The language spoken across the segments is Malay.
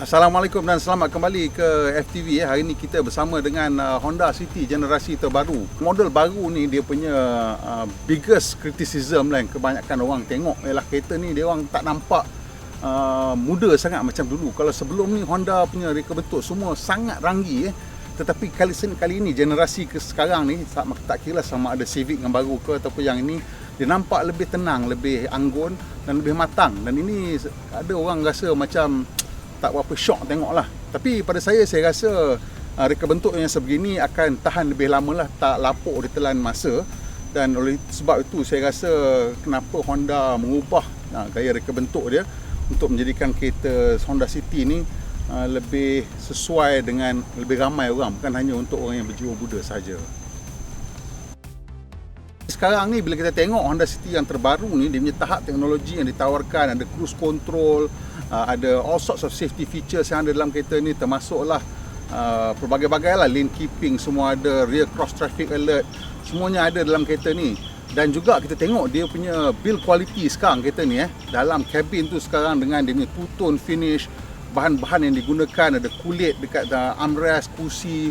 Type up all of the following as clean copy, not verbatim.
Assalamualaikum dan selamat kembali ke FTV. Hari ini kita bersama dengan Honda City generasi terbaru. Model baru ni dia punya biggest criticism lah yang kebanyakan orang tengok ialah kereta ni dia orang tak nampak muda sangat macam dulu. Kalau sebelum ni Honda punya reka bentuk semua sangat ranggi tetapi kali ini generasi ke sekarang ni tak kira sama ada Civic yang baru ke ataupun yang ini, dia nampak lebih tenang, lebih anggun dan lebih matang. Dan ini ada orang rasa macam tak berapa syok tengok lah. Tapi pada saya rasa reka bentuk yang sebegini akan tahan lebih lama lah, tak lapuk ditelan masa. Dan oleh sebab itu saya rasa kenapa Honda mengubah gaya reka bentuk dia untuk menjadikan kereta Honda City ni lebih sesuai dengan lebih ramai orang, bukan hanya untuk orang yang berjiwa muda sahaja. Sekarang ni bila kita tengok Honda City yang terbaru ni, dia punya tahap teknologi yang ditawarkan, ada cruise control, ada all sorts of safety features yang ada dalam kereta ni, termasuklah pelbagai-bagai lah, lane keeping semua ada, rear cross traffic alert, semuanya ada dalam kereta ni. Dan juga kita tengok dia punya build quality sekarang kereta ni dalam cabin tu sekarang dengan dia punya two-tone finish, bahan-bahan yang digunakan, ada kulit dekat armrest, kursi,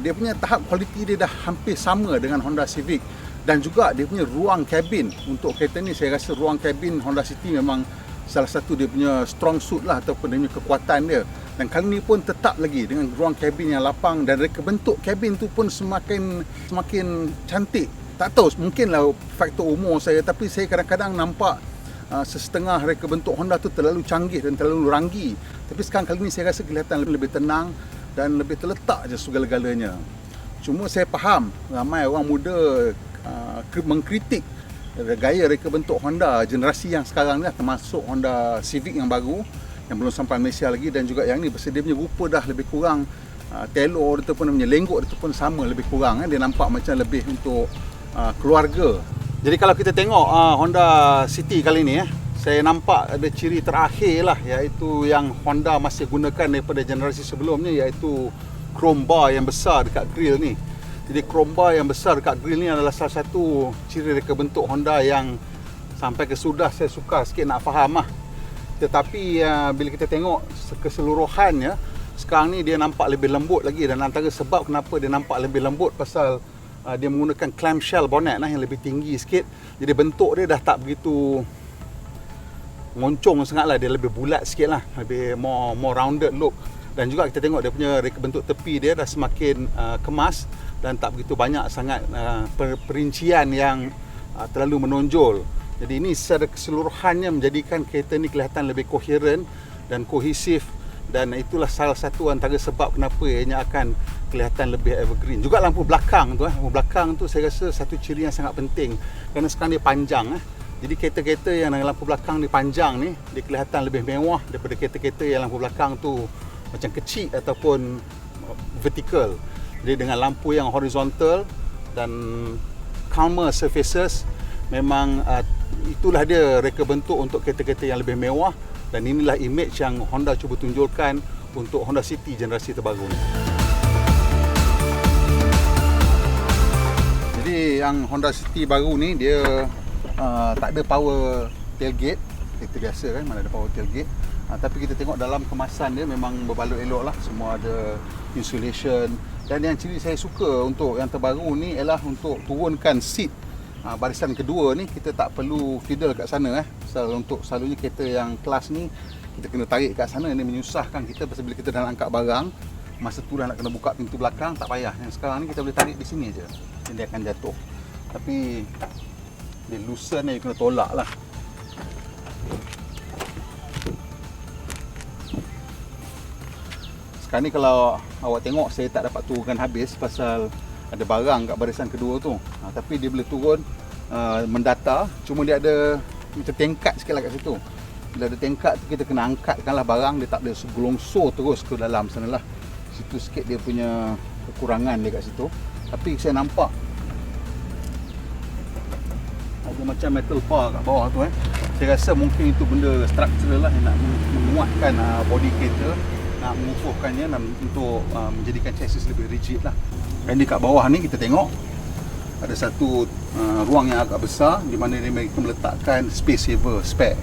dia punya tahap quality dia dah hampir sama dengan Honda Civic. Dan juga dia punya ruang kabin untuk kereta ni, saya rasa ruang kabin Honda City memang salah satu dia punya strong suit lah ataupun dia punya kekuatan dia. Dan kali ni pun tetap lagi dengan ruang kabin yang lapang dan reka bentuk kabin tu pun semakin cantik. Tak tahu, mungkinlah faktor umur saya, tapi saya kadang-kadang nampak sesetengah reka bentuk Honda tu terlalu canggih dan terlalu ranggi. Tapi sekarang kali ni saya rasa kelihatan lebih tenang dan lebih terletak je segala-galanya. Cuma saya faham ramai orang muda mengkritik gaya reka bentuk Honda generasi yang sekarang ni, termasuk Honda Civic yang baru yang belum sampai Malaysia lagi, dan juga yang ni pasal dia punya rupa dah lebih kurang telur ataupun punya lenggok dia pun sama lebih kurang dia nampak macam lebih untuk keluarga. Jadi kalau kita tengok Honda City kali ni saya nampak ada ciri terakhir lah, iaitu yang Honda masih gunakan daripada generasi sebelumnya, iaitu chrome bar yang besar dekat grill ni. Jadi chrome bar yang besar dekat grill ni adalah salah satu ciri reka bentuk Honda yang sampai ke sudah saya suka sikit nak faham lah. Tetapi bila kita tengok keseluruhannya, sekarang ni dia nampak lebih lembut lagi, dan antara sebab kenapa dia nampak lebih lembut pasal dia menggunakan clamshell bonnet yang lebih tinggi sikit. Jadi bentuk dia dah tak begitu ngoncong sangat lah, dia lebih bulat sikit lah, lebih more rounded look. Dan juga kita tengok dia punya reka bentuk tepi dia dah semakin kemas dan tak begitu banyak sangat perincian yang terlalu menonjol. Jadi ini secara keseluruhannya menjadikan kereta ni kelihatan lebih koheren dan kohesif, dan itulah salah satu antara sebab kenapa ianya akan kelihatan lebih evergreen. Juga lampu belakang tu saya rasa satu ciri yang sangat penting, kerana sekarang dia panjang Jadi kereta-kereta yang dengan lampu belakang dia panjang ni, dia kelihatan lebih mewah daripada kereta-kereta yang lampu belakang tu macam kecil ataupun vertical. Jadi dengan lampu yang horizontal dan calmer surfaces, memang itulah dia reka bentuk untuk kereta-kereta yang lebih mewah, dan inilah image yang Honda cuba tunjulkan untuk Honda City generasi terbaru ni. Jadi yang Honda City baru ni dia tak ada power tailgate, kereta biasa kan mana ada power tailgate. Tapi kita tengok dalam kemasan dia memang berbalut elok lah, semua ada insulation. Dan yang ciri saya suka untuk yang terbaru ni ialah untuk turunkan seat barisan kedua ni, kita tak perlu fiddle kat sana untuk selalunya kereta yang kelas ni kita kena tarik kat sana, ini menyusahkan kita pasal bila kita dah nak angkat barang, masa tu dah nak kena buka pintu belakang, tak payah. Yang sekarang ni kita boleh tarik di sini je, dia akan jatuh. Tapi dia loosen ni, kena tolak lah. Sekarang ni kalau awak tengok, saya tak dapat turunkan habis pasal ada barang kat barisan kedua tu. Tapi dia boleh turun mendata, cuma dia ada macam tingkat sikit lah kat situ. Bila ada tingkat tu kita kena angkatkanlah barang, dia tak boleh segelongsor terus ke dalam sana lah. Situ sikit dia punya kekurangan dia kat situ. Tapi saya nampak ada macam metal bar kat bawah tu Saya rasa mungkin itu benda structural lah yang nak menguatkan body kereta, nak mengukuhkannya dan untuk menjadikan chassis lebih rigid lah. Dan di kat bawah ni kita tengok ada satu ruang yang agak besar di mana dia mereka meletakkan space saver spare.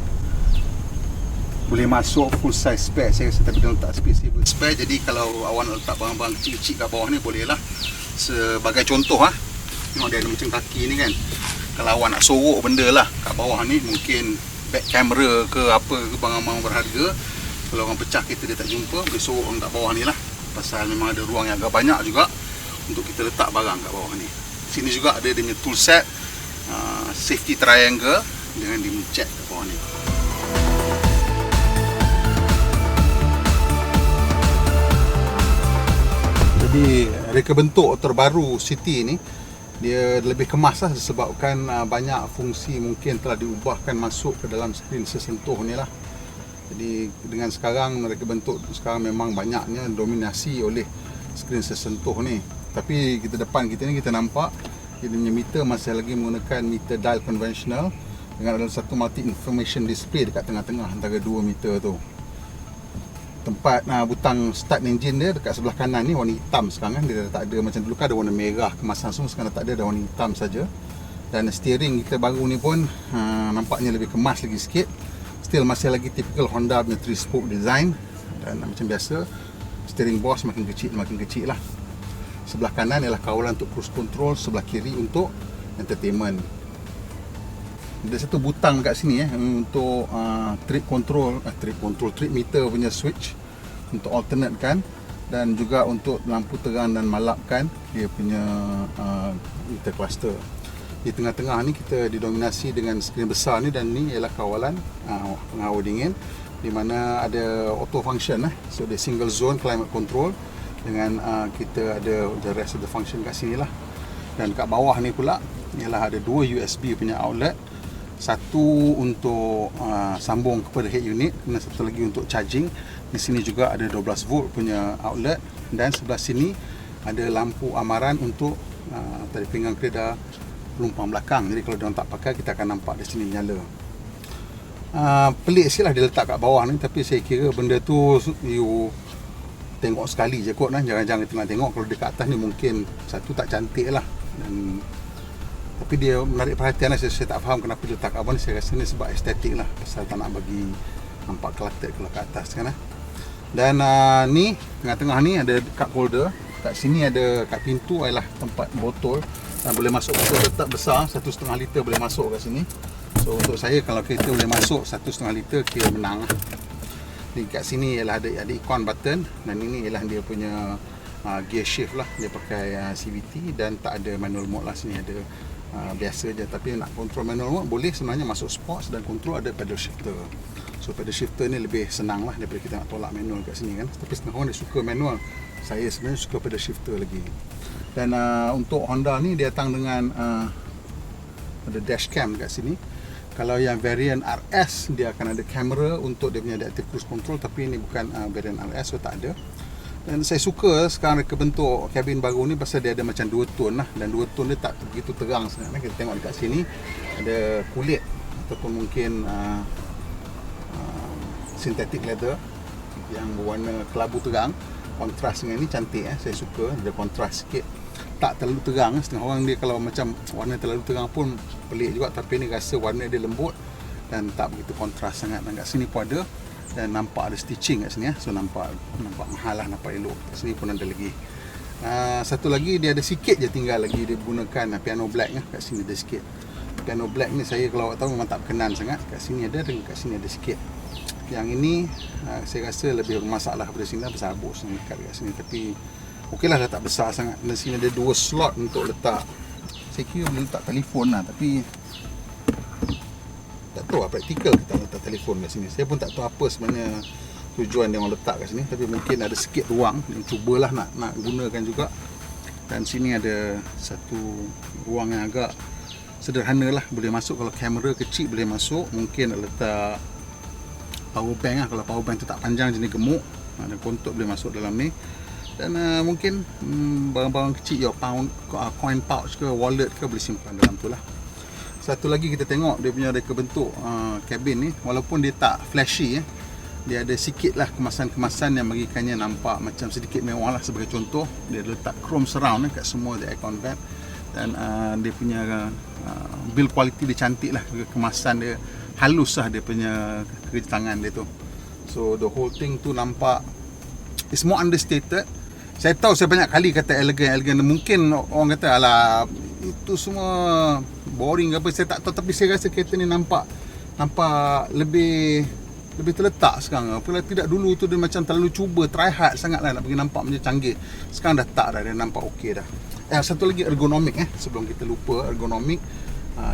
boleh masuk full size spare. Saya rasa tapi dia letak spaceable spare, jadi kalau awak nak letak barang-barang kecil-kecil kat bawah ni boleh lah. Sebagai contoh tengok dia ada macam kaki ni kan, kalau awak nak sorok benda lah kat bawah ni, mungkin back camera ke apa ke, barang-barang berharga, kalau orang pecah kereta dia tak jumpa, boleh sorok kat bawah ni lah. Pasal memang ada ruang yang agak banyak juga untuk kita letak barang kat bawah ni. Sini juga ada dia punya tool set, safety triangle dengan dia jet kat bawah ni. Jadi reka bentuk terbaru City ni dia lebih kemas lah, disebabkan banyak fungsi mungkin telah diubahkan masuk ke dalam skrin sesentuh ni lah. Jadi dengan sekarang reka bentuk sekarang memang banyaknya dominasi oleh skrin sesentuh ni. Tapi kita depan kita ni kita nampak dia punya meter masih lagi menggunakan meter dial konvensional dengan ada satu multi information display dekat tengah-tengah antara dua meter tu. Tempat butang start engine dia dekat sebelah kanan ni warna hitam sekarang kan. Dia dah tak ada macam dulu kan ada warna merah kemasan semua, sekarang tak ada, dah warna hitam saja. Dan steering kita baru ni pun nampaknya lebih kemas lagi sikit. Still masih lagi typical Honda punya 3-spoke design. Dan macam biasa steering boss makin kecil lah. Sebelah kanan ialah kawalan untuk cruise control, sebelah kiri untuk entertainment. Ada satu butang kat sini untuk trip meter punya switch untuk alternate kan, dan juga untuk lampu terang dan malapkan dia punya meter cluster. Di tengah-tengah ni kita didominasi dengan skrin besar ni, dan ni ialah kawalan pengawal dingin di mana ada auto function so dia single zone climate control dengan kita ada the rest of the function kat sini lah. Dan kat bawah ni pula ialah ada dua USB punya outlet, satu untuk sambung kepada head unit dan satu lagi untuk charging. Di sini juga ada 12 volt punya outlet, dan sebelah sini ada lampu amaran untuk tali pinggang kereta penumpang belakang. Jadi kalau dia orang tak pakai, kita akan nampak di sini nyala. Pelik sikit lah dia letak kat bawah ni, tapi saya kira benda tu you tengok sekali je kot, jangan-jangan tengok. Kalau dia kat atas ni mungkin satu tak cantik lah, dan tapi dia menarik perhatian lah. Saya tak faham kenapa dia letak kat bawah ni. Saya rasa ni sebab estetik lah, pasal tak nak bagi nampak cluttered kalau kat atas kan. Dan ni tengah-tengah ni ada cup holder. Kat sini ada kat pintu ialah tempat botol, dan boleh masuk botol tetap besar 1.5 liter boleh masuk kat sini. So untuk saya kalau kereta boleh masuk 1.5 liter kira menang lah. Di kat sini ialah ada ikon button, dan ini ialah dia punya gear shift lah. Dia pakai CVT dan tak ada manual mode lah. Sini ada biasa je, tapi nak control manual mode boleh sebenarnya masuk sports, dan control ada pedal shifter. So pedal shifter ni lebih senang lah daripada kita nak tolak manual kat sini kan. Tapi setengah orang dia suka manual, saya sebenarnya suka pedal shifter lagi. Dan untuk Honda ni dia datang dengan ada dash cam kat sini. Kalau yang variant RS dia akan ada kamera untuk dia punya adaptive cruise control, tapi ini bukan variant RS, so tak ada. Dan saya suka sekarang reka bentuk kabin baru ni pasal dia ada macam dua tone lah, dan dua tone dia tak begitu terang sangat. Kita tengok dekat sini ada kulit ataupun mungkin synthetic leather yang berwarna kelabu terang. Kontras dengan ni cantik saya suka, dia kontras sikit, tak terlalu terang. Setengah orang dia kalau macam warna terlalu terang pun pelik juga, tapi ni rasa warna dia lembut dan tak begitu kontras sangat. Dan kat sini pun ada, dan nampak ada stitching kat sini so nampak mahal lah, nampak elok. Kat sini pun ada lagi. Satu lagi dia ada sikit je tinggal lagi dia gunakan piano black kat sini ada sikit. Piano black ni saya kalau awak tahu memang tak berkenan sangat. Kat sini ada, dan kat sini ada sikit. Yang ini saya rasa lebih bermasalah daripada sini, besar habuk dekat sini, tapi okey lah, dah tak besar sangat. Dan sini ada dua slot untuk letak, saya kira boleh letak telefon lah, tapi tak tahu lah praktikal kita letak telefon kat sini. Saya pun tak tahu apa sebenarnya tujuan dia orang letak kat sini, tapi mungkin ada sikit ruang, cubalah nak gunakan juga. Dan sini ada satu ruang yang agak sederhana lah, boleh masuk kalau kamera kecil boleh masuk. Mungkin nak letak power bank lah, kalau power bank tu tak panjang jenis gemuk, ada kontok boleh masuk dalam ni. Dan mungkin barang-barang kecil, coin pouch ke wallet ke boleh simpan dalam tu lah. Satu lagi kita tengok dia punya reka bentuk kabin ni, walaupun dia tak flashy dia ada sikit lah kemasan-kemasan yang bagikannya nampak macam sedikit mewah lah. Sebagai contoh, dia letak chrome surround kat semua the aircon vent, dan dia punya build quality dia cantik lah, kemasan dia halus lah, dia punya kerja tangan dia tu. So the whole thing tu nampak it's more understated. Saya tahu saya banyak kali kata elegan. Mungkin orang kata alah itu semua boring ke apa, saya tak tahu, tapi saya rasa kereta ni nampak lebih terletak sekarang. Apabila tidak dulu tu dia macam terlalu cuba try hard sangat lah nak bagi nampak macam canggih. Sekarang dah tak dah, dia nampak okey dah. Satu lagi ergonomik sebelum kita lupa ergonomik.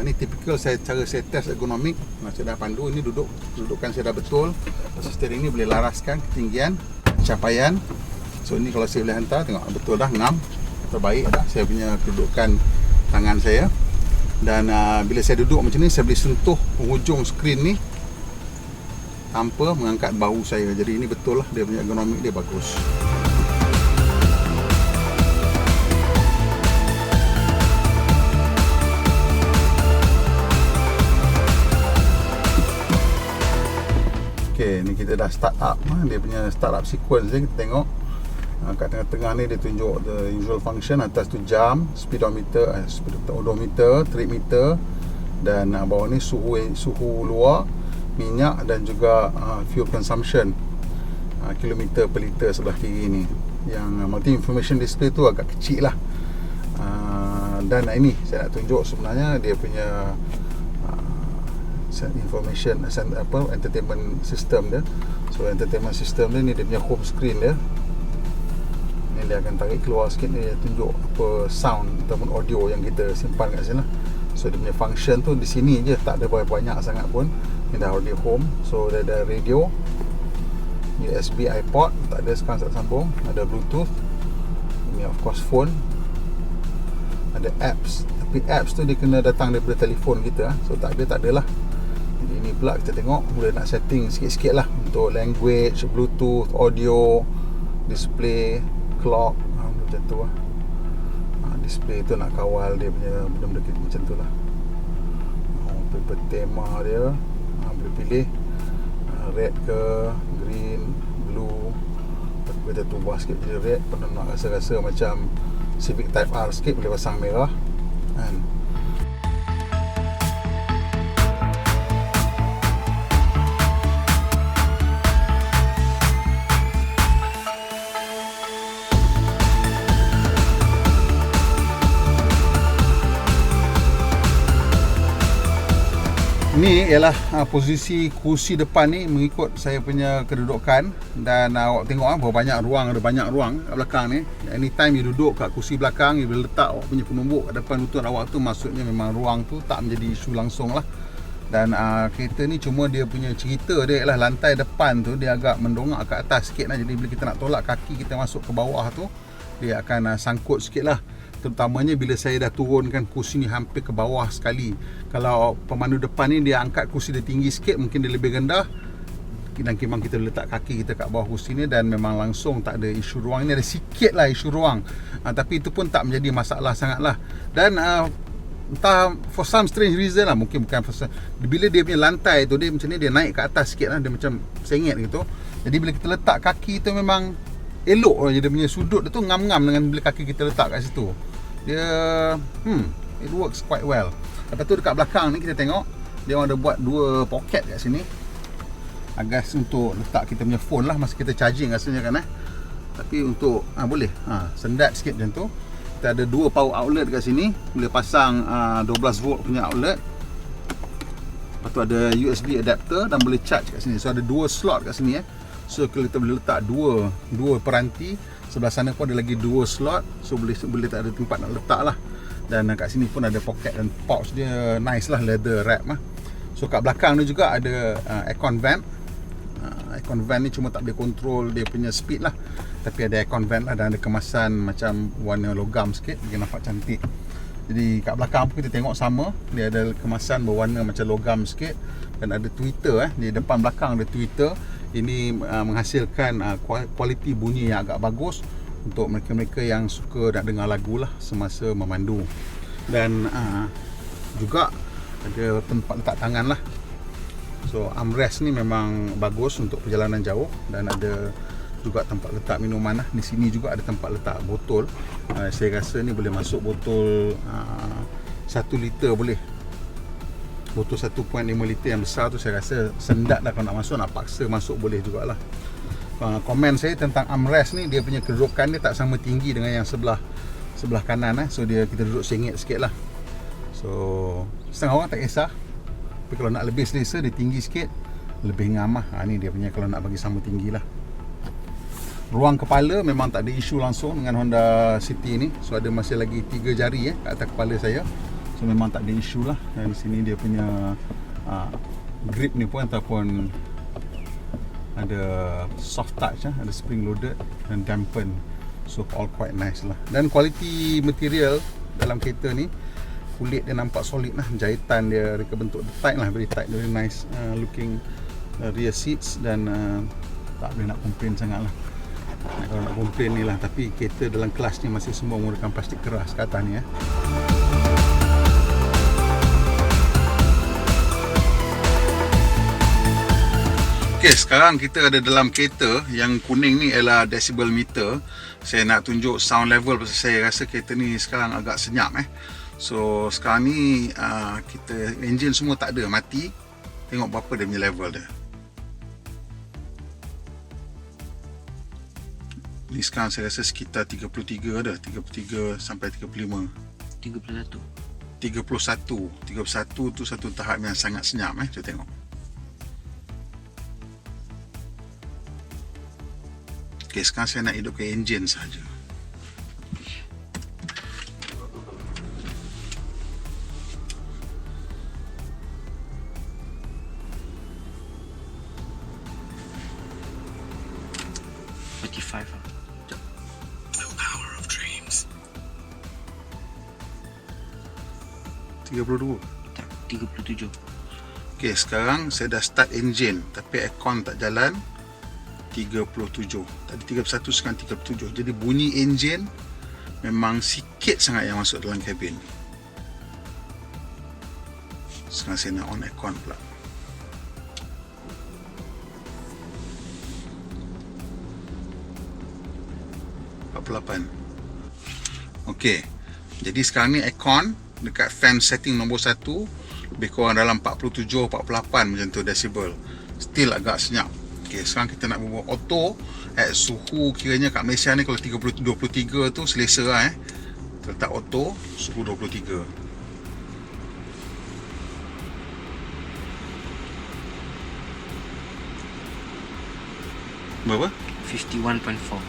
Ni typical cara saya test ergonomik. Saya dah pandu, ini dudukan saya dah betul. Pasal steering ni boleh laraskan ketinggian, capaian. So ni kalau saya boleh hantar, tengok betul dah, ngam terbaik dah saya punya kedudukan tangan saya. Dan bila saya duduk macam ni, saya boleh sentuh penghujung skrin ni tanpa mengangkat bahu saya. Jadi ini betul lah, dia punya ergonomik dia bagus. Okay, ni kita dah start up. Dia punya start up sequence dia, kita tengok kat tengah-tengah ni dia tunjuk the usual function. Atas tu jam, speedometer, odometer, trip meter, dan bawah ni suhu luar, minyak dan juga fuel consumption, kilometer per liter sebelah kiri ni. Yang multi information display tu agak kecil lah. Dan ini saya nak tunjuk sebenarnya dia punya information entertainment system dia. So entertainment system dia ni, dia punya home screen dia. Ni dia akan tarik keluar sikit, ni dia tunjuk apa sound ataupun audio yang kita simpan kat sini lah. So dia punya function tu di sini je, tak ada banyak sangat pun. Ni dah audio home. So dia ada radio, USB, iPod, tak ada sekarang, tak sambung. Ada Bluetooth, ni of course phone. Ada apps, tapi apps tu dia kena datang daripada telefon kita. So tak ada lah. Jadi ni pula kita tengok, boleh nak setting sikit-sikit lah untuk language, Bluetooth, audio, display, clock, macam tu lah. Display tu nak kawal dia punya benda-benda macam tu lah. Paper tema dia, boleh pilih red ke green, blue. Kita tubah sikit je red, pernah nak rasa-rasa macam Civic Type R sikit, boleh pasang merah kan. Ni ialah posisi kursi depan ni mengikut saya punya kedudukan. Dan awak tengok berapa banyak ruang, ada banyak ruang kat belakang ni. Anytime you duduk kat kursi belakang, you boleh letak awak punya penumbuk kat depan lutut awak tu. Maksudnya memang ruang tu tak menjadi isu langsung lah. Dan kereta ni cuma dia punya cerita dia ialah lantai depan tu dia agak mendongak ke atas sikit lah. Jadi bila kita nak tolak kaki kita masuk ke bawah tu, dia akan sangkut sikit lah. Terutamanya bila saya dah turunkan kursi ni hampir ke bawah sekali. Kalau pemandu depan ni dia angkat kursi dia tinggi sikit, mungkin dia lebih rendah, dan memang kita letak kaki kita kat bawah kursi ni, dan memang langsung tak ada isu ruang. Ini ada sikit lah isu ruang, tapi itu pun tak menjadi masalah sangat lah. Dan entah for some strange reason lah, mungkin bukan bila dia punya lantai tu dia macam ni, dia naik ke atas sikit lah, dia macam sengit gitu. Jadi bila kita letak kaki tu memang elok je, dia punya sudut dia tu ngam-ngam dengan bila kaki kita letak kat situ. Dia it works quite well. Lepas tu dekat belakang ni kita tengok dia orang ada buat dua poket kat sini, agas untuk letak kita punya phone lah masa kita charging rasanya kan tapi untuk boleh sendat sikit macam tu. Kita ada dua power outlet kat sini, boleh pasang 12 volt punya outlet. Lepas tu ada USB adapter dan boleh charge kat sini. So ada dua slot kat sini So kita boleh letak dua peranti. Sebelah sana pun ada lagi dua slot. So boleh tak ada tempat nak letak lah. Dan kat sini pun ada pocket dan pouch dia nice lah, leather wrap lah. So kat belakang ni juga ada aircon vent. Aircon vent ni cuma tak boleh control dia punya speed lah, tapi ada aircon vent lah, dan ada kemasan macam warna logam sikit, dia nampak cantik. Jadi kat belakang pun kita tengok sama, dia ada kemasan berwarna macam logam sikit. Dan ada tweeter di depan belakang ada tweeter. Ini menghasilkan kualiti bunyi yang agak bagus untuk mereka-mereka yang suka nak dengar lagu lah semasa memandu. Dan juga ada tempat letak tangan lah. So armrest ni memang bagus untuk perjalanan jauh. Dan ada juga tempat letak minuman lah. Di sini juga ada tempat letak botol. Saya rasa ni boleh masuk botol 1 liter boleh. Botol 1.5 liter yang besar tu saya rasa sendat dah. Kalau nak masuk, nak paksa masuk boleh jugalah. Komen saya tentang armrest ni, dia punya kedudukan dia tak sama tinggi dengan yang sebelah kanan So kita duduk sengit sikit lah. So setengah orang tak kisah, tapi kalau nak lebih selesa, dia tinggi sikit, lebih ngamah. Ni dia punya kalau nak bagi sama tinggi lah. Ruang kepala memang tak ada isu langsung dengan Honda City ni. So ada masih lagi 3 jari kat atas kepala saya. So memang tak ada isu lah. Dan di sini dia punya grip ni pun ataupun ada soft touch, ada spring loaded dan dampen. So all quite nice lah. Dan kualiti material dalam kereta ni, kulit dia nampak solid lah. Jahitan dia reka bentuk tight lah, very tight, very nice looking rear seats. Dan tak boleh nak komplain sangat lah. Kalau nak komplain ni lah, tapi kereta dalam kelas ni masih semua menggunakan plastik keras kat atas ni Okay, sekarang kita ada dalam kereta. Yang kuning ni ialah decibel meter. Saya nak tunjuk sound level pasal saya rasa kereta ni sekarang agak senyap So sekarang ni kita engine semua tak ada, mati. Tengok berapa dia punya level dia. Ni sekarang saya rasa sekitar 33 ada, 33 sampai 35. 31 tu satu tahap yang sangat senyap Kita tengok. Okay, sekarang saya nak hidupkan enjin saja. The power of dreams. 32. Tak, 37. Okay, sekarang saya dah start enjin tapi aircon tak jalan. 37. Tadi 31, sekarang 37. Jadi bunyi enjin memang sikit sangat yang masuk dalam kabin. Sekarang saya nak on aircon pula. Okey. Jadi sekarang ni aircon dekat fan setting nombor 1 lebih kurang dalam 47, 48 macam tu decibel. Still agak senyap. Okay, sekarang kita nak buat auto at suhu kiranya kat Malaysia ni kalau 23 tu selesa lah Letak auto suhu 23. Berapa? 51.4.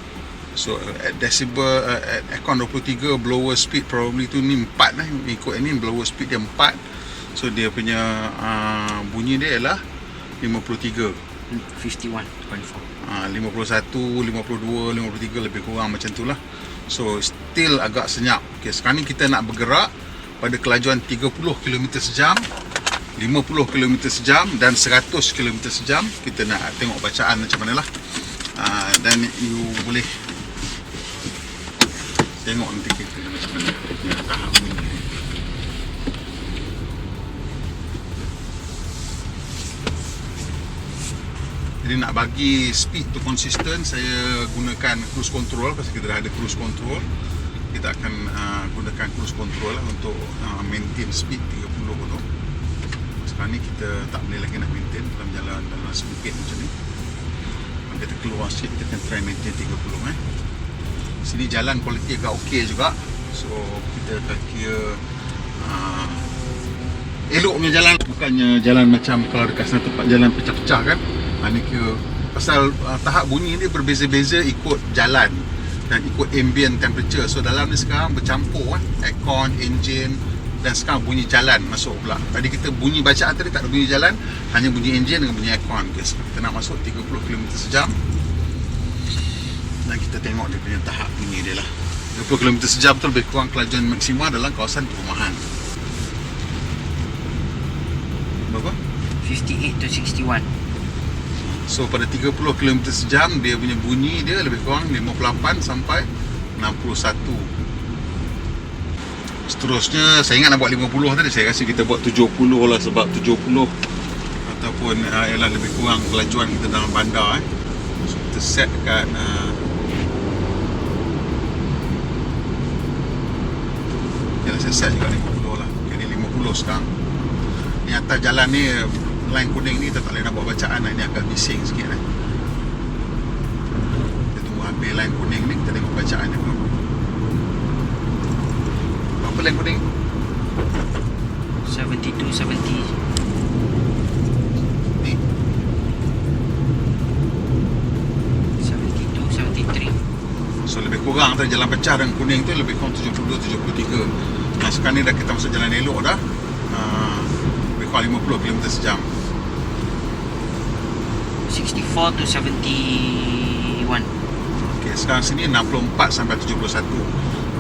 So at decibel at aircon 23, blower speed probably tu ni 4 lah. Ikut ni blower speed dia 4. So dia punya bunyi dia ialah 53. 51.4. 51, 52, 53 lebih kurang macam tu lah. So still agak senyap. Okay, sekarang ni kita nak bergerak pada kelajuan 30 km sejam, 50 km sejam dan 100 km sejam. Kita nak tengok bacaan macam mana lah. Dan you boleh tengok nanti kereta macam mana dia tahap ni. Jadi nak bagi speed tu konsisten, saya gunakan cruise control. Pasal kita dah ada cruise control, kita akan gunakan cruise control lah untuk maintain speed 30 tu. Sekarang ni kita tak boleh lagi nak maintain dalam jalan dalam sebukit macam ni. Kalau kita keluar sikit, kita akan try maintain 30 Sini jalan kualiti agak okey juga. So kita akan kira elok punya jalan. Bukannya jalan macam kalau dekat sana tempat jalan pecah-pecah kan. Ni kira pasal tahap bunyi dia berbeza-beza ikut jalan dan ikut ambient temperature. So dalam ni sekarang bercampur aircon, engine dan sekarang bunyi jalan masuk pula. Tadi kita bunyi bacaan tadi tak ada bunyi jalan, hanya bunyi engine dengan bunyi aircon. Okay, kita nak masuk 30 km sejam dan kita tengok dia punya tahap bunyi dia lah. 30 km sejam tu lebih kurang kelajuan maksima dalam kawasan perumahan. Berapa? 58 to 61. So pada 30 km sejam dia punya bunyi dia lebih kurang 58 sampai 61. Seterusnya saya ingat nak buat 50 tadi, saya rasa kita buat 70 lah, sebab 70 ataupun ialah lebih kurang kelajuan kita dalam bandar So kita set dekat yalah, saya set juga 50 lah. Okay, ni 50 sekarang. Ni atas jalan ni, line kuning ni kita tak boleh nak buat bacaan lah. Ini agak bising sikit lah. Kita tunggu habis line kuning ni, kita tengok bacaan dia. Berapa line kuning? 72, 70. Ni 72, 73. So lebih kurang antara jalan pecah dan kuning tu lebih kurang 72, 73. Nah sekarang ni dah kita masuk jalan elok dah. Lebih kurang 50 km sejam. 64 to 71. Okay, sekarang sini 64 sampai 71.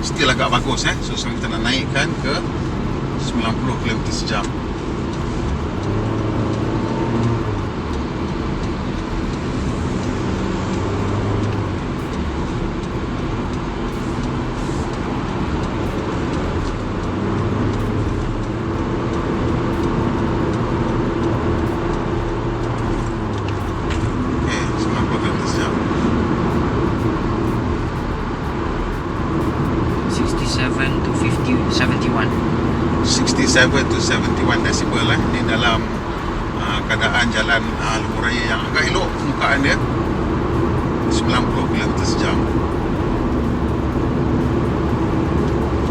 Still agak bagus So sekarang kita nak naikkan ke 90 km sejam. Okay, 90 km sejam. 67 to 50, 71. 67 to 71 decibel Ni dalam keadaan jalan lebuh raya yang agak elok permukaan dia. 90 km sejam.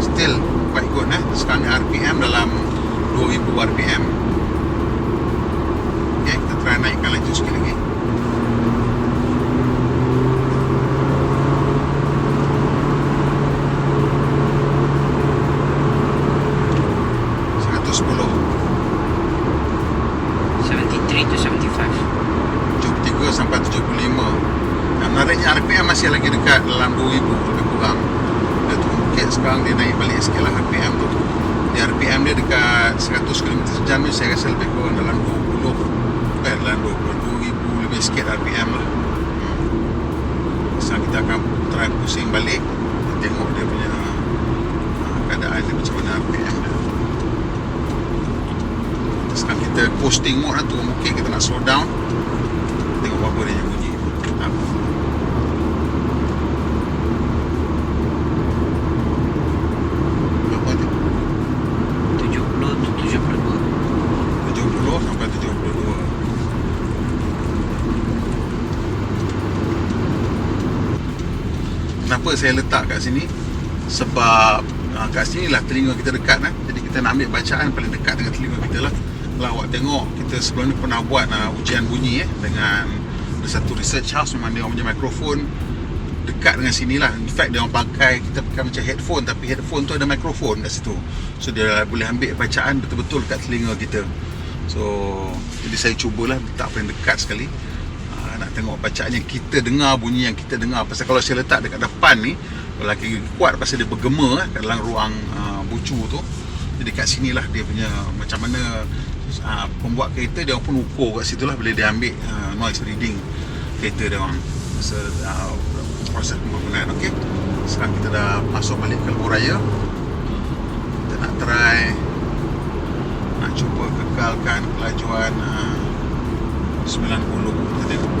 Still quite good Sekarang ni RPM dalam 2000 RPM. Okay, kita try naikkan laju sikit lagi. RPM masih lagi dekat dalam 2000 lebih kurang. Dia turun bukit sekarang dia naik balik sikit lah RPM tu. Di RPM dia dekat 100 km sejam ni saya rasa lebih kurang dalam 20 dalam 20,000 lebih sikit RPM lah. Sekarang kita akan try pusing balik, tengok dia punya keadaan dia macam mana RPM dia. Sekarang kita posting mode lah, turun bukit kita nak slow down. Tengok apa dia yang bunyi. Kenapa saya letak kat sini? Sebab kat sini lah telinga kita dekat Jadi kita nak ambil bacaan paling dekat dengan telinga kita lah. Kalau awak tengok, kita sebelum ni pernah buat ujian bunyi dengan ada satu research house. Memang dia orang punya mikrofon dekat dengan sini lah. In fact dia orang pakai, kita pakai macam headphone, tapi headphone tu ada mikrofon kat situ. So dia boleh ambil bacaan betul-betul dekat telinga kita. So jadi saya cubalah letak paling dekat sekali. Nak tengok bacaan yang kita dengar, bunyi yang kita dengar. Pasal kalau saya letak dekat depan ni, lagi kuat pasal dia bergema kat dalam ruang bucu tu. Jadi kat sinilah dia punya macam mana pembuat kereta dia pun ukur kat situ lah, bila dia ambil noise reading kereta dia orang masa proses pembangunan. Okay, sekarang kita dah masuk balik ke lebuh raya. Kita nak try, nak cuba kekalkan kelajuan 90. Kita tengok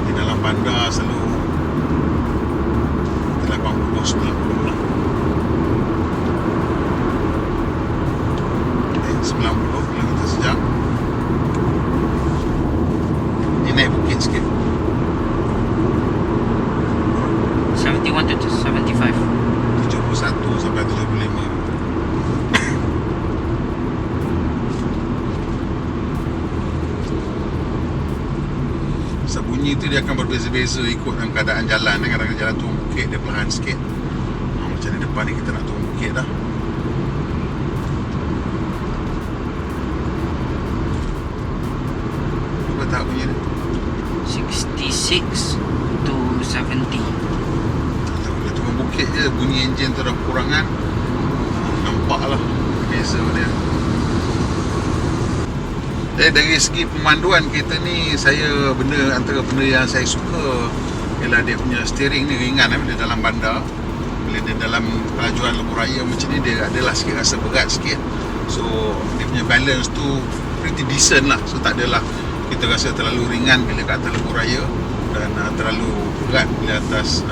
di dalam bandar selalu 80-90 lah. 90 km sejam. Ini naik bukit sikit. 71 to 75. 71 sampai 75. Bunyi tu dia akan berbeza-beza ikut dengan keadaan jalan. Kadang-kadang jalan turun bukit dia perlahan sikit. Macam ni depan ni kita nak turun bukit dah. Berapa tahap bunyi dia? 66 to 70. Bila turun bukit je bunyi enjin tu dah kekurangan. Nampak lah beza dia. Dari segi pemanduan kereta ni, saya antara benda yang saya suka ialah dia punya steering ni ringan bila dalam bandar. Bila dia dalam kelajuan lebuh raya macam ni, dia adalah sikit rasa berat sikit. So dia punya balance tu pretty decent lah. So tak adalah kita rasa terlalu ringan bila kat atas lebuh raya dan terlalu berat bila atas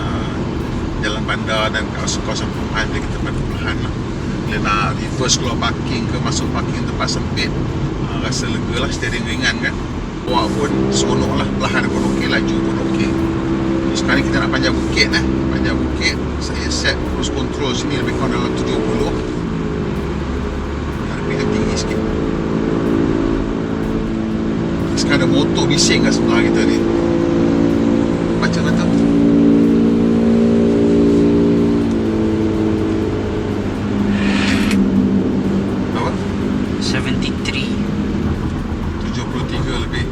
jalan bandar dan kawasan perumahan, bila kita pandu perlahan lah. Bila nak reverse keluar parking ke masuk parking tempat sempit, rasa lega lah, steering ringan kan. Bawa pun seronok lah, perlahan pun okey, laju pun okey. Sekarang kita nak panjang bukit panjang bukit, saya set cruise control sini lebih kurang dalam 70. Lebih tinggi sikit. Sekarang ada motor bising kat sebelah kita ni. Baca kata apa? 73. 73 lebih.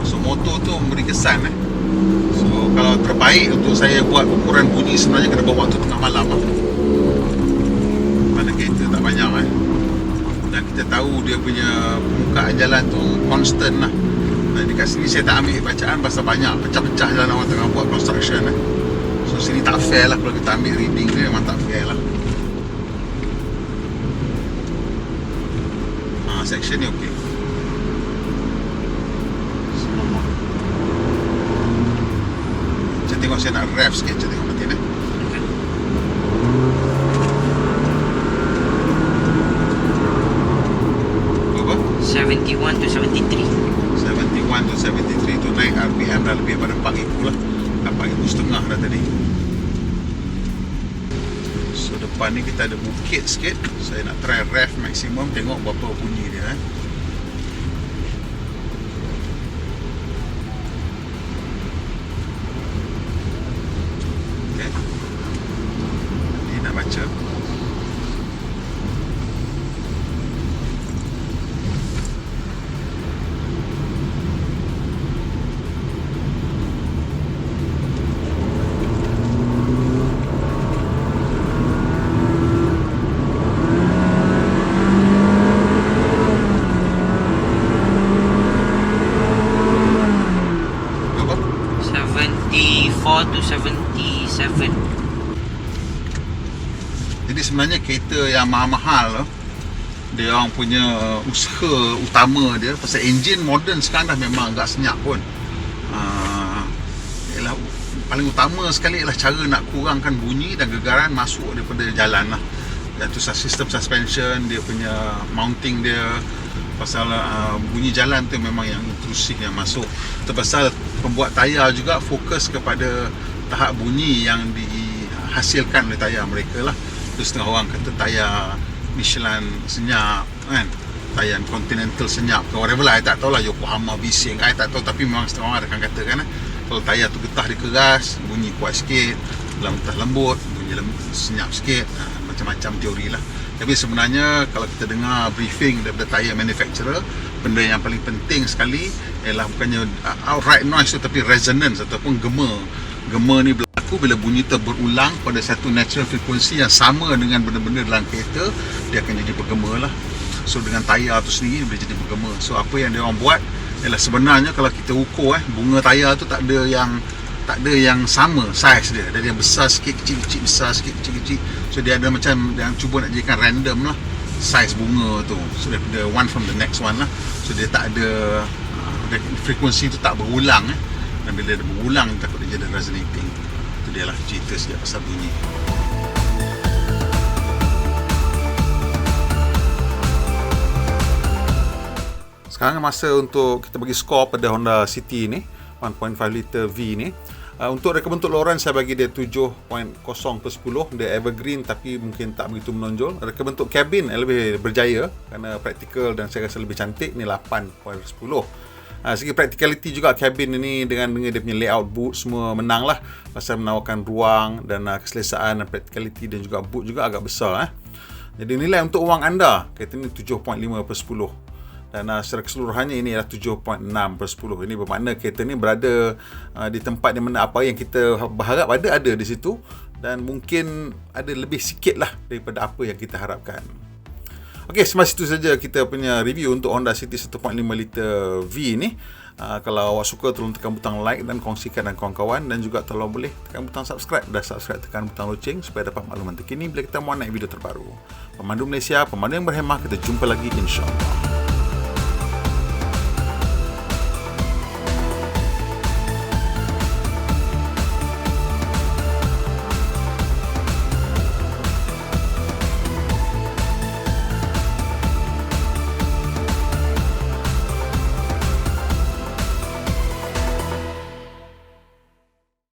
So motor tu memberi kesan So kalau terbaik untuk saya buat ukuran bunyi, sebenarnya kena bawa waktu tengah malam mana kereta tak banyak dan kita tahu dia punya permukaan jalan tu constant lah. Dan dekat sini saya tak ambil bacaan pasal banyak pecah-pecah jalan orang tengah buat construction So sini tak fair lah, kalau kita ambil reading dia memang tak fair lah. Section ni okey. Saya tengok, saya nak rev sikit. Saya tengok mati ni. Berapa? 71 to 73. 71 to 73 tu naik RPM dah lebih pada 4,000 lah. 4,500 dah tadi. So depan ni kita ada bukit sikit. Saya nak try rev maksimum, tengok berapa bunyi dia Okay. Ni nak baca. Berapa? 74 to 77. Jadi sebenarnya kereta yang mahal-mahal dia orang punya usaha utama dia pasal enjin moden sekarang dah memang agak senyap pun. Ialah paling utama sekali ialah cara nak kurangkan bunyi dan gegaran masuk daripada jalan lah. Iaitu sistem suspension, dia punya mounting dia. Pasal bunyi jalan tu memang yang intrusif yang masuk. Itu pasal pembuat tayar juga fokus kepada tahap bunyi yang dihasilkan oleh tayar mereka lah. Terus setengah orang kata tayar Michelin senyap kan, tayar Continental senyap ke whatever lah, I tak tahu lah, Yokohama bising, I tak tahu. Tapi memang setengah orang akan katakan kalau tayar tu getah dia keras, bunyi kuat sikit, dalam getah lembut, bunyi senyap sikit. Macam-macam teori lah. Tapi sebenarnya kalau kita dengar briefing daripada tayar manufacturer, benda yang paling penting sekali ialah bukannya outright noise tu, tapi resonance ataupun gema. Gema ni berlaku bila bunyi tu berulang pada satu natural frequency yang sama dengan benda-benda dalam kereta, dia akan jadi bergema lah. So dengan tayar tu sendiri boleh jadi bergema. So apa yang dia orang buat ialah sebenarnya kalau kita ukur bunga tayar tu tak ada yang sama saiz dia. Dia besar sikit, kecil-kecil, besar sikit, kecil-kecil. So dia ada macam yang cuba nak jadikan random lah saiz bunga tu. So daripada one from the next one lah. So dia tak ada frekuensi tu tak berulang Dan bila dia berulang takut dia jadi resonating. Itu dia lah cerita sejak pasal bunyi. Sekarang masa untuk kita bagi skor pada Honda City ni 1.5 liter V ni. Untuk reka bentuk loran saya bagi dia 7.0/10. Dia evergreen tapi mungkin tak begitu menonjol. Reka bentuk cabin lebih berjaya kerana praktikal dan saya rasa lebih cantik, ni 8.10. Segi practicality juga cabin ini dengan dia punya layout boot semua menang lah, pasal menawarkan ruang dan keselesaan dan practicality, dan juga boot juga agak besar Jadi nilai untuk wang anda kereta ni 7.5/10. Dan secara keseluruhannya ini adalah 7.6/10. Ini bermakna kereta ni berada di tempat di mana apa yang kita berharap ada di situ, dan mungkin ada lebih sikit lah daripada apa yang kita harapkan. Okey, sampai situ saja kita punya review untuk Honda City 1.5 liter V ni. Kalau awak suka, tolong tekan butang like dan kongsikan dengan kawan-kawan, dan juga kalau boleh tekan butang subscribe. Dah subscribe, tekan butang loceng supaya dapat makluman terkini bila kita mau naik video terbaru. Pemandu Malaysia, pemandu yang berhemah. Kita jumpa lagi insya-Allah.